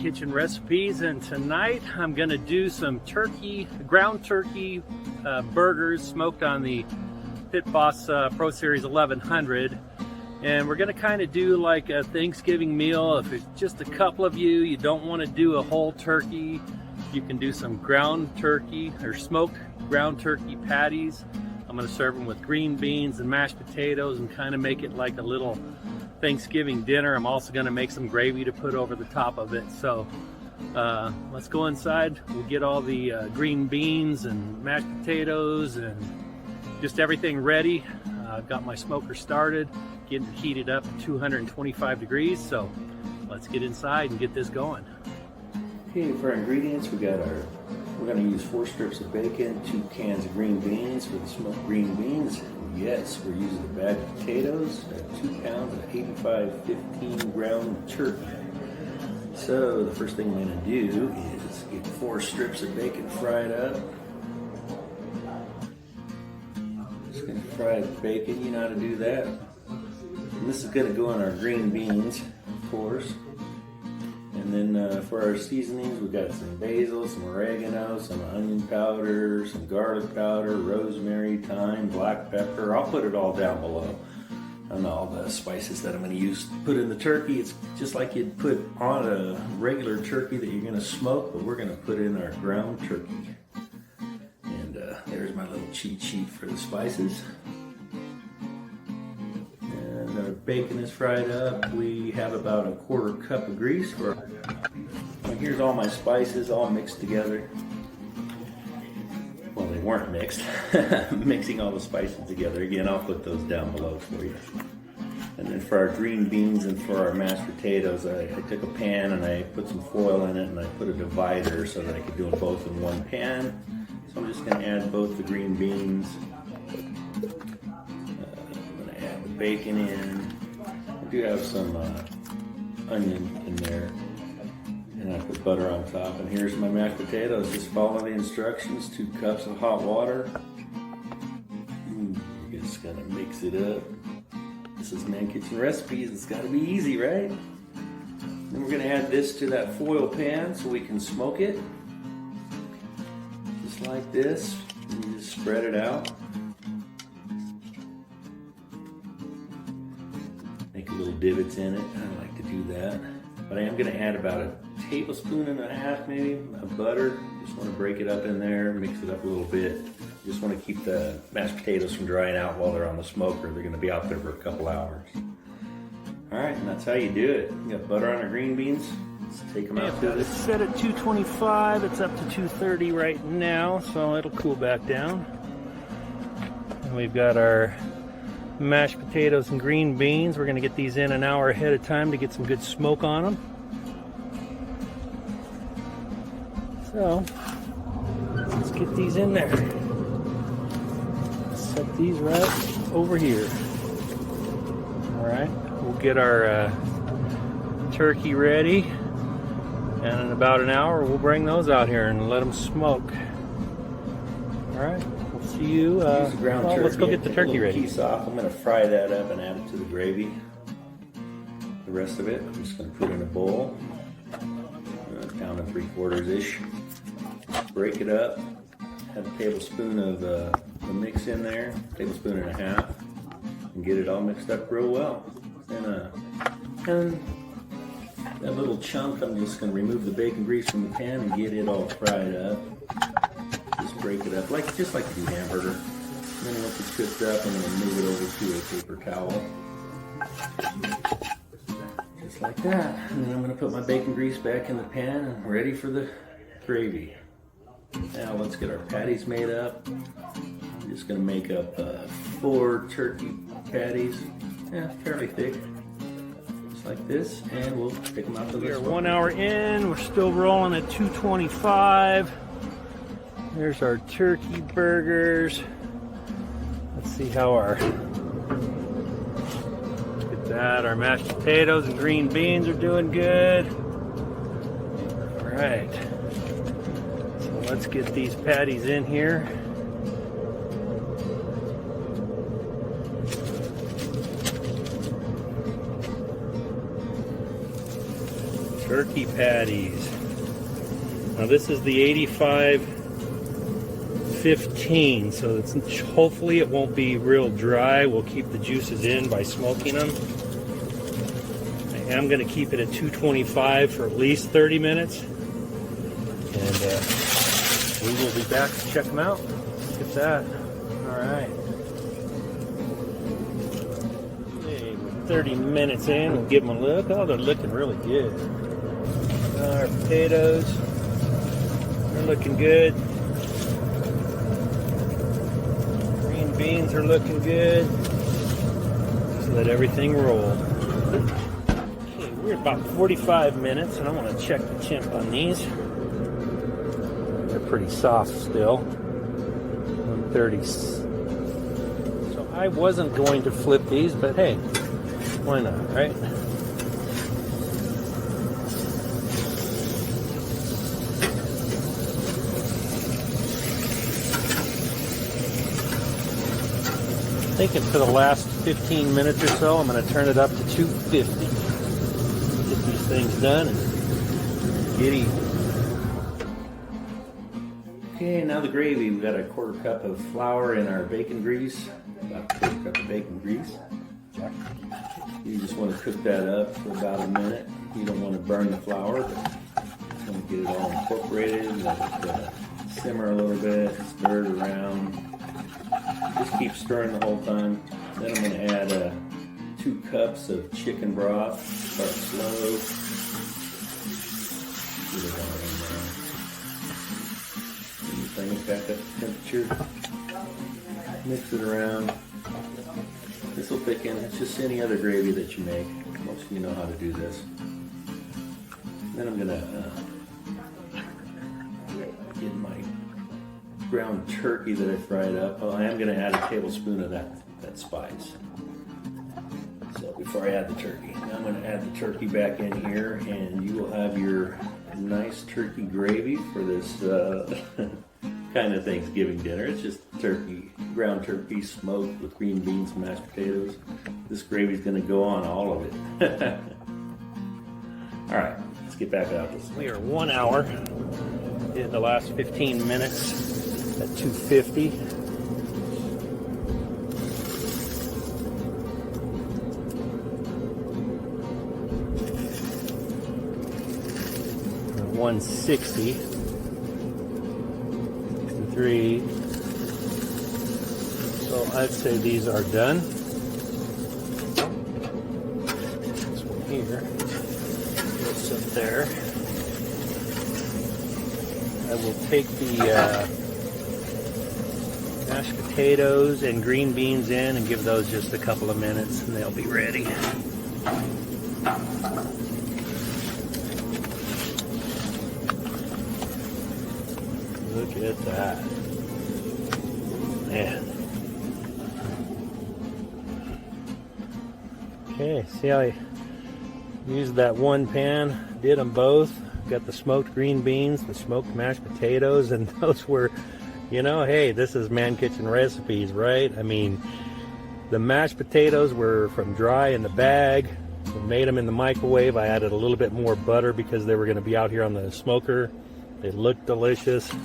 Kitchen Recipes, and tonight I'm going to do some ground turkey burgers smoked on the Pit Boss Pro Series 1100. And we're going to kind of do like a Thanksgiving meal. If it's just a couple of you, you don't want to do a whole turkey, you can do some ground turkey or smoked ground turkey patties. I'm going to serve them with green beans and mashed potatoes and kind of make it like a little Thanksgiving dinner. I'm also going to make some gravy to put over the top of it. So let's go inside. We'll get all the green beans and mashed potatoes and just everything ready. I've got my smoker started, getting it heated up at 225 degrees. So let's get inside and get this going. Okay, for our ingredients, we're going to use 4 strips of bacon, 2 cans of green beans for the smoked green beans. Yes, we're using a bag of potatoes, 2 pounds of 85-15 ground turkey. So the first thing I'm going to do is get 4 strips of bacon fried up. Just going to fry the bacon, you know how to do that. And this is going to go on our green beans, of course. And then for our seasonings, we've got some basil, some oregano, some onion powder, some garlic powder, rosemary, thyme, black pepper. I'll put it all down below on all the spices that I'm going to use to put in the turkey. It's just like you'd put on a regular turkey that you're going to smoke, but we're going to put in our ground turkey. And there's my little cheat sheet for the spices. Our bacon is fried up. We have about a 1/4 cup of grease. Here's all my spices all mixed together. Well, they weren't mixed. Mixing all the spices together. Again, I'll put those down below for you. And then for our green beans and for our mashed potatoes, I took a pan and I put some foil in it and I put a divider so that I could do them both in one pan. So I'm just going to add both the green beans. Bacon in. I do have some onion in there, and I put butter on top. And here's my mashed potatoes. Just follow the instructions. 2 cups of hot water. You're just gonna mix it up. This is Man Kitchen Recipes. It's got to be easy, right? Then we're gonna add this to that foil pan so we can smoke it, just like this. And you just spread it out. Little divots in it. I like to do that. But I am going to add about 1.5 tablespoons maybe of butter. Just want to break it up in there, mix it up a little bit. Just want to keep the mashed potatoes from drying out while they're on the smoker. They're going to be out there for a couple hours. Alright, and that's how you do it. You got butter on our green beans. Let's take them out to this. It's set at 225. It's up to 230 right now, so it'll cool back down. And we've got our mashed potatoes and green beans. We're going to get these in an hour ahead of time to get some good smoke on them. So let's get these in there. Set these right over here. Alright, we'll get our turkey ready, and in about an hour we'll bring those out here and let them smoke. Alright, we'll see you. Let's go get the turkey ready. Piece off. I'm going to fry that up and add it to the gravy. The rest of it, I'm just going to put in a bowl. 1 3/4-ish. Break it up. Have a tablespoon of the mix in there, 1.5 tablespoons, and get it all mixed up real well. And that little chunk, I'm just going to remove the bacon grease from the pan and get it all fried up. Just break it up, just like you do hamburger. And then once it's cooked up, I'm going to move it over to a paper towel. Just like that. And then I'm going to put my bacon grease back in the pan and ready for the gravy. Now let's get our patties made up. I'm just going to make up 4 turkey patties. Yeah, fairly thick. Just like this. And we'll take them out to the smoker. We're 1 hour in. We're still rolling at 225. There's our turkey burgers. Let's see how look at that, our mashed potatoes and green beans are doing good. All right, so let's get these patties in here. Turkey patties. Now this is the 85-15, so hopefully it won't be real dry. We'll keep the juices in by smoking them. I am going to keep it at 225 for at least 30 minutes. And we will be back to check them out. Look at that. All right. Okay, we're 30 minutes in. We'll give them a look. Oh, they're looking really good. Our potatoes, they're looking good. Green beans are looking good. Just let everything roll. Okay, we're about 45 minutes, and I want to check the temp on these. They're pretty soft still. 130. So I wasn't going to flip these, but hey, why not, right? Thinking for the last 15 minutes or so, I'm going to turn it up to 250. Get these things done and get eating. Okay, now the gravy. We've got a 1/4 cup of flour in our bacon grease. About a 1/4 cup of bacon grease. You just want to cook that up for about a minute. You don't want to burn the flour, but you want to get it all incorporated. Let it simmer a little bit, stir it around. Just keep stirring the whole time. Then I'm going to add 2 cups of chicken broth. Start slow. Get it all in there. Bring it back up to temperature. Mix it around. This will thicken. It's just any other gravy that you make. Most of you know how to do this. Then I'm going to get my ground turkey that I fried up. Oh, I am going to add a tablespoon of that spice. So before I add the turkey, now I'm going to add the turkey back in here, and you will have your nice turkey gravy for this kind of Thanksgiving dinner. It's just turkey, ground turkey, smoked with green beans and mashed potatoes. This gravy is going to go on all of it. All right, let's get back out this. We are 1 hour. Did the last 15 minutes. At 250. At 160. 63. So I'd say these are done. This one here. We'll sit there. I will take the mashed potatoes and green beans in and give those just a couple of minutes and they'll be ready. Look at that. Man. Okay, see how I used that one pan, did them both. Got the smoked green beans, the smoked mashed potatoes, and those were, you know, hey, this is ManKitchenRecipes, right? I mean, the mashed potatoes were from dry in the bag. We made them in the microwave. I added a little bit more butter because they were going to be out here on the smoker. They look delicious. I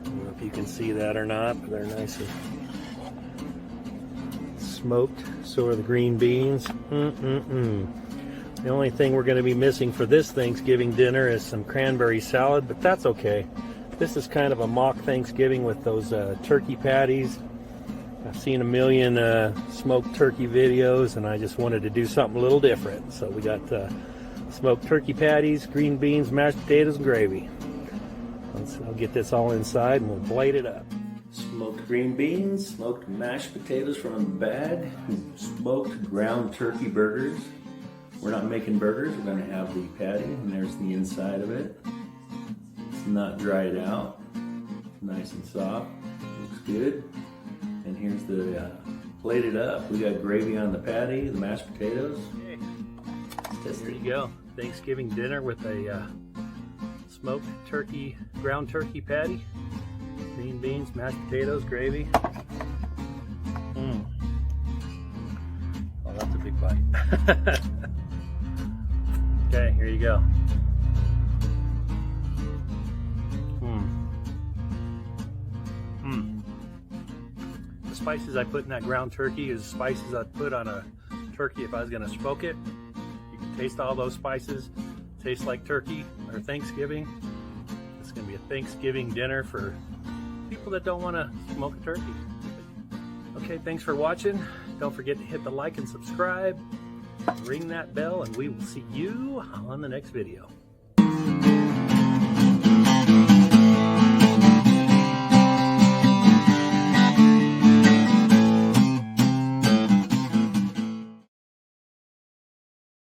don't know if you can see that or not, but they're nice and smoked. So are the green beans. The only thing we're going to be missing for this Thanksgiving dinner is some cranberry salad, but that's okay. This is kind of a mock Thanksgiving with those turkey patties. I've seen a million smoked turkey videos, and I just wanted to do something a little different. So we got smoked turkey patties, green beans, mashed potatoes, and gravy. I'll get this all inside, and we'll blade it up. Smoked green beans, smoked mashed potatoes from a bag, smoked ground turkey burgers. We're not making burgers, we're going to have the patty, and there's the inside of it. It's not dried out, nice and soft, looks good. And here's the bladed up. We got gravy on the patty, the mashed potatoes. Okay. There you go, Thanksgiving dinner with a smoked turkey, ground turkey patty, green beans, mashed potatoes, gravy. Oh, that's a big bite. Okay, here you go. spices I put in that ground turkey is spices I'd put on a turkey if I was going to smoke it. You can taste all those spices. Tastes like turkey or Thanksgiving. It's going to be a Thanksgiving dinner for people that don't want to smoke a turkey. Okay, thanks for watching. Don't forget to hit the like and subscribe. Ring that bell, and we will see you on the next video.